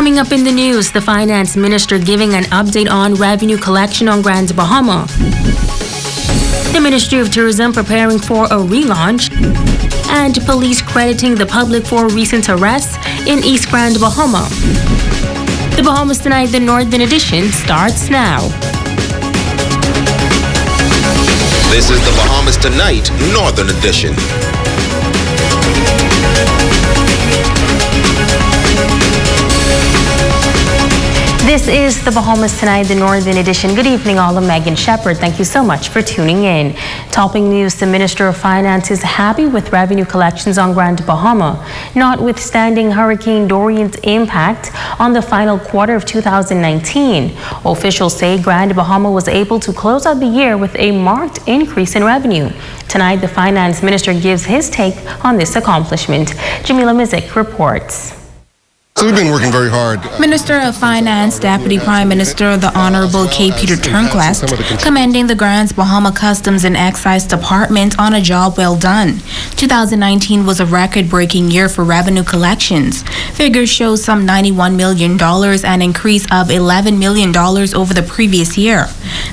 Coming up in the news, the finance minister giving an update on revenue collection on Grand Bahama. The Ministry of Tourism preparing for a relaunch, and police crediting the public for recent arrests in East Grand Bahama. The Bahamas Tonight, the Northern Edition, starts now. This is the Bahamas Tonight, Northern Edition. This is the Bahamas Tonight, the Northern Edition. Good evening, all. I'm Megan Shepard. Thank you so much for tuning in. Topping news, the Minister of Finance is happy with revenue collections on Grand Bahama, notwithstanding Hurricane Dorian's impact on the final quarter of 2019. Officials say Grand Bahama was able to close out the year with a marked increase in revenue. Tonight, the Finance Minister gives his take on this accomplishment. Jamila Mizik reports. So we've been working very hard. Minister of Finance, Deputy Prime Minister, the Honorable K. Peter Turnquest, commending the Grand Bahama Customs and Excise Department on a job well done. 2019 was a record-breaking year for revenue collections. Figures show some $91 million, an increase of $11 million over the previous year.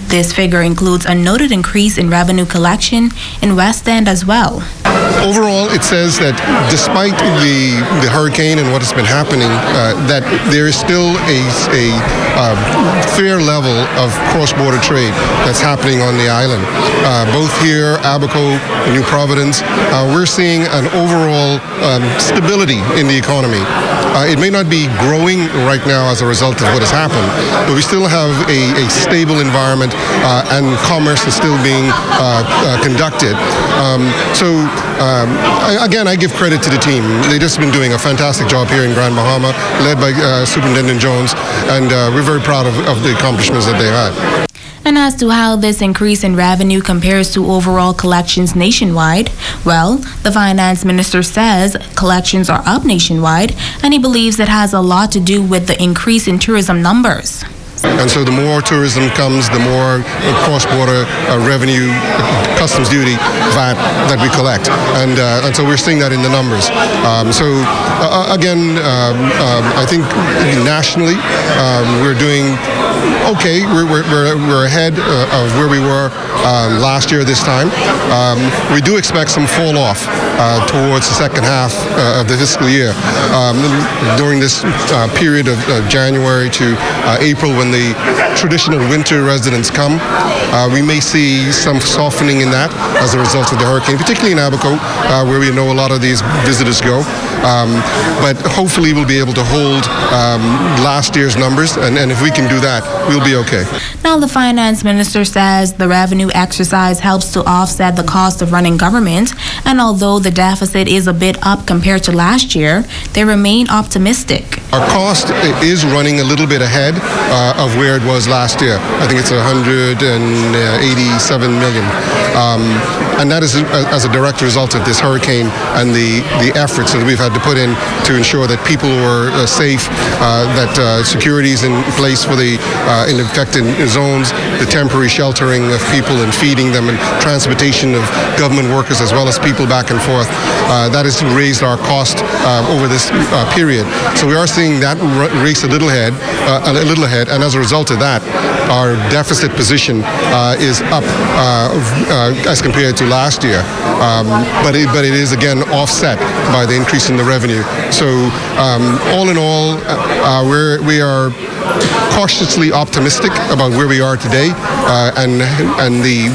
This figure includes a noted increase in revenue collection in West End as well. Overall, it says that despite the hurricane and what has been happening, that there is still a fair level of cross-border trade that's happening on the island. Both here, Abaco, New Providence, we're seeing an overall stability in the economy. It may not be growing right now as a result of what has happened, but we still have a stable environment and commerce is still being conducted. Again, I give credit to the team. They've just been doing a fantastic job here in Grand Bahama, led by Superintendent Jones, and we're very proud of the accomplishments that they had. And as to how this increase in revenue compares to overall collections nationwide, well, the Finance Minister says collections are up nationwide, and he believes it has a lot to do with the increase in tourism numbers. And so the more tourism comes, the more cross-border revenue, customs duty, VAT that we collect. And so we're seeing that in the numbers. Again, I think nationally we're doing okay. We're ahead of where we were last year this time. We do expect some fall off towards the second half of the fiscal year. During this period of January to April, when the traditional winter residents come, we may see some softening in that as a result of the hurricane, particularly in Abaco, where we know a lot of these visitors go. But hopefully we'll be able to hold last year's numbers, and if we can do that, we'll be okay. Now, the Finance Minister says the revenue exercise helps to offset the cost of running government, and although the deficit is a bit up compared to last year, they remain optimistic. Our cost is running a little bit ahead of where it was last year. I think it's $187 million. And that is as a direct result of this hurricane and the efforts that we've had to put in to ensure that people were safe, that security is in place for the in affected zones, the temporary sheltering of people and feeding them, and transportation of government workers as well as people back and forth. That has raised our cost over this period. So we are seeing that race a little ahead, and as a result of that, our deficit position is up as compared to last year. But it is again offset by the increase in the revenue. So all in all, we are cautiously optimistic about where we are today and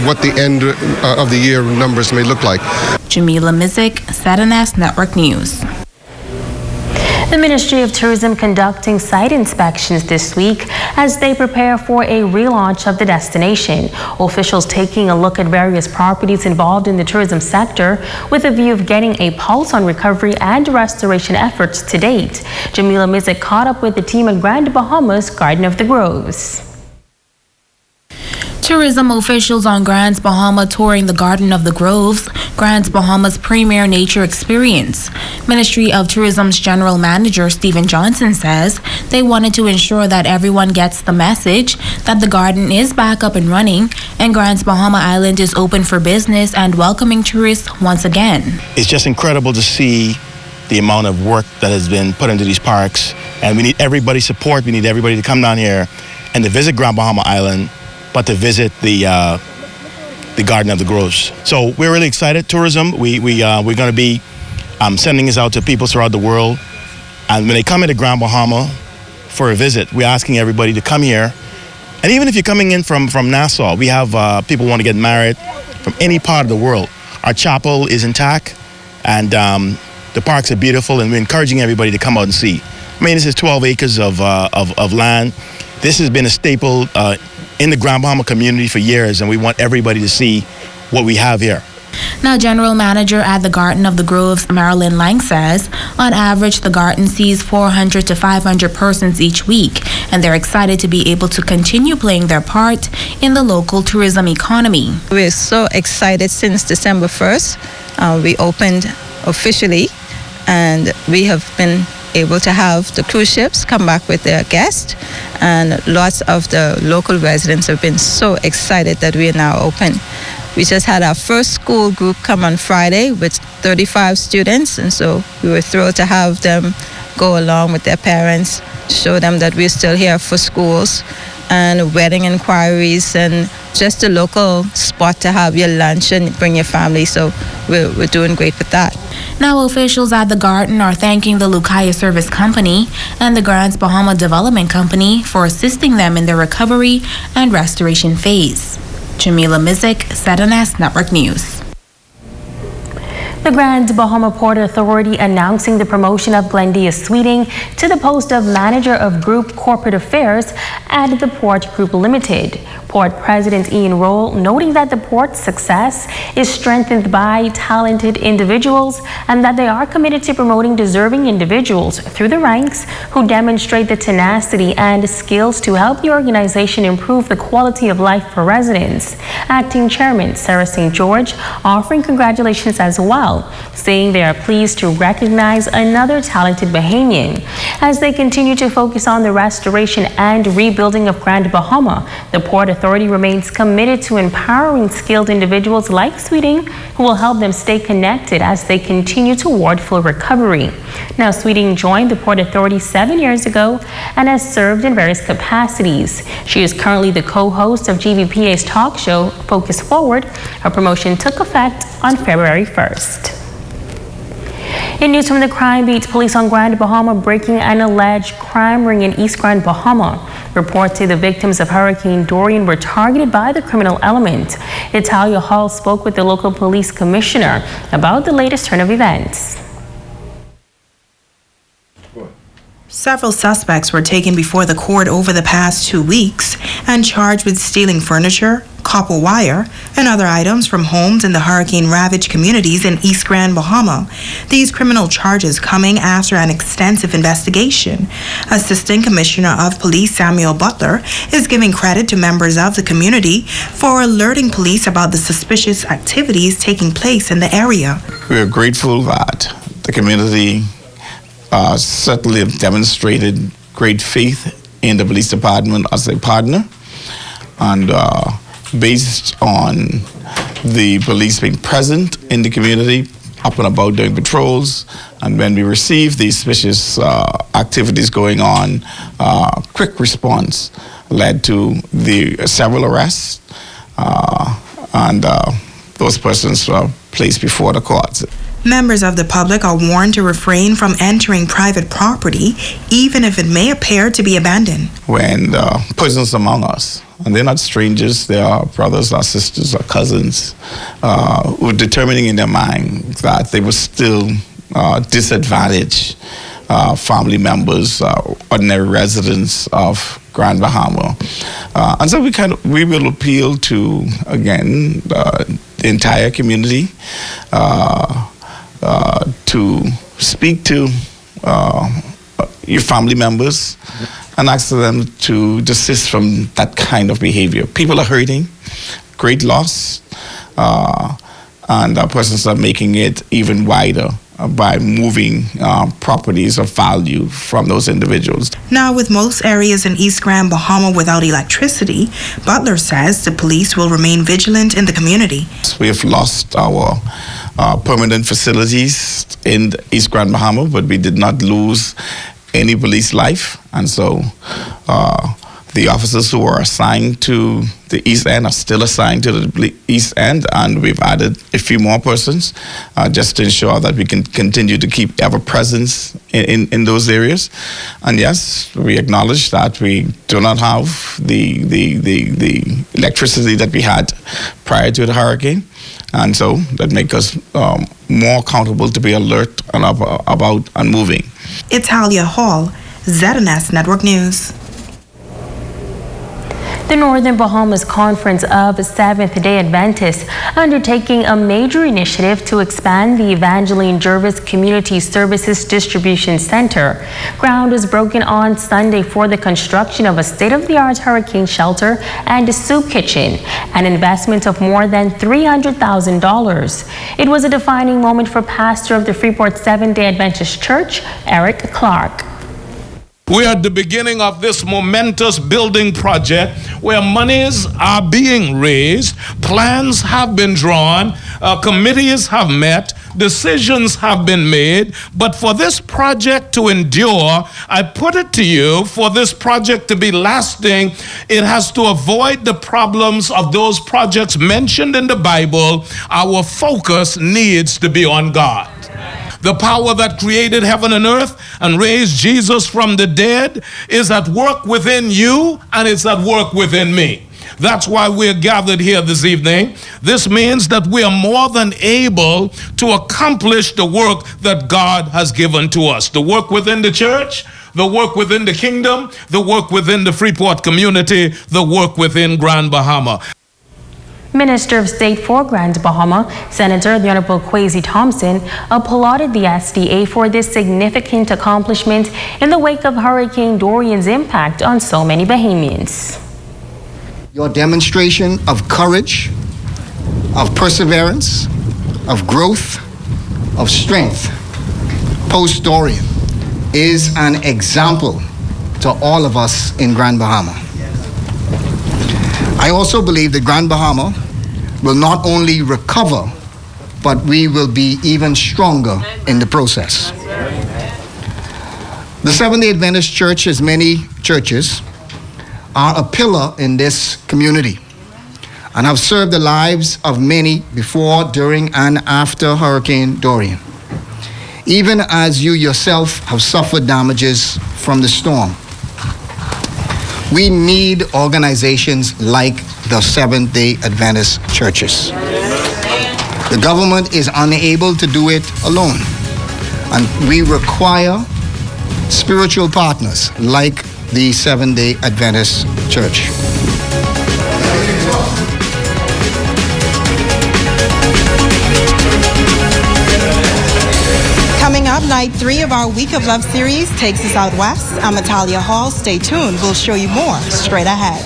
what the end of the year numbers may look like. Jamila Mizik, SATNS Network News. The Ministry of Tourism conducting site inspections this week as they prepare for a relaunch of the destination. Officials taking a look at various properties involved in the tourism sector with a view of getting a pulse on recovery and restoration efforts to date. Jamila Mizik caught up with the team at Grand Bahama's Garden of the Groves. Tourism officials on Grand Bahama touring the Garden of the Groves, Grand Bahama's premier nature experience. Ministry of Tourism's General Manager Stephen Johnson says they wanted to ensure that everyone gets the message that the garden is back up and running and Grand Bahama Island is open for business and welcoming tourists once again. It's just incredible to see the amount of work that has been put into these parks And we need everybody's support. We need everybody to come down here and to visit Grand Bahama Island, but to visit the Garden of the Groves. So we're really excited. Tourism, we're going to be sending this out to people throughout the world. And when they come into Grand Bahama for a visit, we're asking everybody to come here. And even if you're coming in from Nassau, we have people who want to get married from any part of the world. Our chapel is intact, and the parks are beautiful, and we're encouraging everybody to come out and see. I mean, this is 12 acres of land. This has been a staple in the Grand Bahama community for years, and we want everybody to see what we have here. Now, General Manager at the Garden of the Groves, Marilyn Lang, says, on average, the garden sees 400 to 500 persons each week, and they're excited to be able to continue playing their part in the local tourism economy. We're so excited. Since December 1st, we opened officially, and we have been able to have the cruise ships come back with their guests, and lots of the local residents have been so excited that we are now open. We just had our first school group come on Friday with 35 students, and so we were thrilled to have them go along with their parents, show them that we're still here for schools and wedding inquiries and just a local spot to have your lunch and bring your family. So we're doing great with that. Now, officials at the garden are thanking the Lucaya Service Company and the Grand Bahama Development Company for assisting them in their recovery and restoration phase. Jamila Mizik, ZNS Network News. The Grand Bahama Port Authority announcing the promotion of Glendia Sweeting to the post of Manager of Group Corporate Affairs at the Port Group Limited. Port President Ian Roll noting that the port's success is strengthened by talented individuals and that they are committed to promoting deserving individuals through the ranks who demonstrate the tenacity and skills to help the organization improve the quality of life for residents. Acting Chairman Sarah St. George offering congratulations as well, saying they are pleased to recognize another talented Bahamian. As they continue to focus on the restoration and rebuilding of Grand Bahama, the Port Authority remains committed to empowering skilled individuals like Sweeting who will help them stay connected as they continue toward full recovery. Now, Sweeting joined the Port Authority 7 years ago and has served in various capacities. She is currently the co-host of GBPA's talk show, Focus Forward. Her promotion took effect on February 1st. In news from the crime beat, police on Grand Bahama breaking an alleged crime ring in East Grand Bahama. Reports say the victims of Hurricane Dorian were targeted by the criminal element. Italia Hall spoke with the local police commissioner about the latest turn of events. Several suspects were taken before the court over the past 2 weeks and charged with stealing furniture, copper wire, and other items from homes in the hurricane-ravaged communities in East Grand Bahama. These criminal charges coming after an extensive investigation. Assistant Commissioner of Police Samuel Butler is giving credit to members of the community for alerting police about the suspicious activities taking place in the area. We are grateful that the community certainly have demonstrated great faith in the police department as a partner, and based on the police being present in the community, up and about doing patrols, and when we receive these suspicious activities going on, quick response led to the several arrests, and those persons were placed before the courts. Members of the public are warned to refrain from entering private property, even if it may appear to be abandoned. When persons among us, and they're not strangers, they are brothers or sisters or cousins, who are determining in their mind that they were still disadvantaged family members, ordinary residents of Grand Bahama. And so we will appeal to, again, the entire community, to speak to your family members and ask them to desist from that kind of behavior. People are hurting, great loss, and persons are making it even wider by moving properties of value from those individuals. Now, with most areas in East Grand Bahama without electricity, Butler says the police will remain vigilant in the community. We have lost our permanent facilities in East Grand Bahama, but we did not lose any police life. And so the officers who are assigned to the East End are still assigned to the East End, and we've added a few more persons just to ensure that we can continue to keep ever presence in those areas. And yes, we acknowledge that we do not have the electricity that we had prior to the hurricane, and so that makes us more accountable to be alert and about and moving. Italia Hall, ZNS Network News. The Northern Bahamas Conference of Seventh-day Adventists undertaking a major initiative to expand the Evangeline Jervis Community Services Distribution Center. Ground was broken on Sunday for the construction of a state-of-the-art hurricane shelter and a soup kitchen, an investment of more than $300,000. It was a defining moment for pastor of the Freeport Seventh-day Adventist Church, Eric Clark. We are at the beginning of this momentous building project where monies are being raised, plans have been drawn, committees have met, decisions have been made. But for this project to endure, I put it to you, for this project to be lasting, it has to avoid the problems of those projects mentioned in the Bible. Our focus needs to be on God. The power that created heaven and earth and raised Jesus from the dead is at work within you, and it's at work within me. That's why we're gathered here this evening. This means that we are more than able to accomplish the work that God has given to us. The work within the church, the work within the kingdom, the work within the Freeport community, the work within Grand Bahama. Minister of State for Grand Bahama, Senator the Honorable Kwesi Thompson, applauded the SDA for this significant accomplishment in the wake of Hurricane Dorian's impact on so many Bahamians. Your demonstration of courage, of perseverance, of growth, of strength post-Dorian is an example to all of us in Grand Bahama. I also believe that Grand Bahama will not only recover, but we will be even stronger in the process. The Seventh-day Adventist Church, as many churches, are a pillar in this community and have served the lives of many before, during, and after Hurricane Dorian, even as you yourself have suffered damages from the storm. We need organizations like the Seventh-day Adventist churches. The government is unable to do it alone, and we require spiritual partners like the Seventh-day Adventist Church. Coming up, night 3 of our Week of Love series takes us out west. I'm Italia Hall. Stay tuned. We'll show you more straight ahead.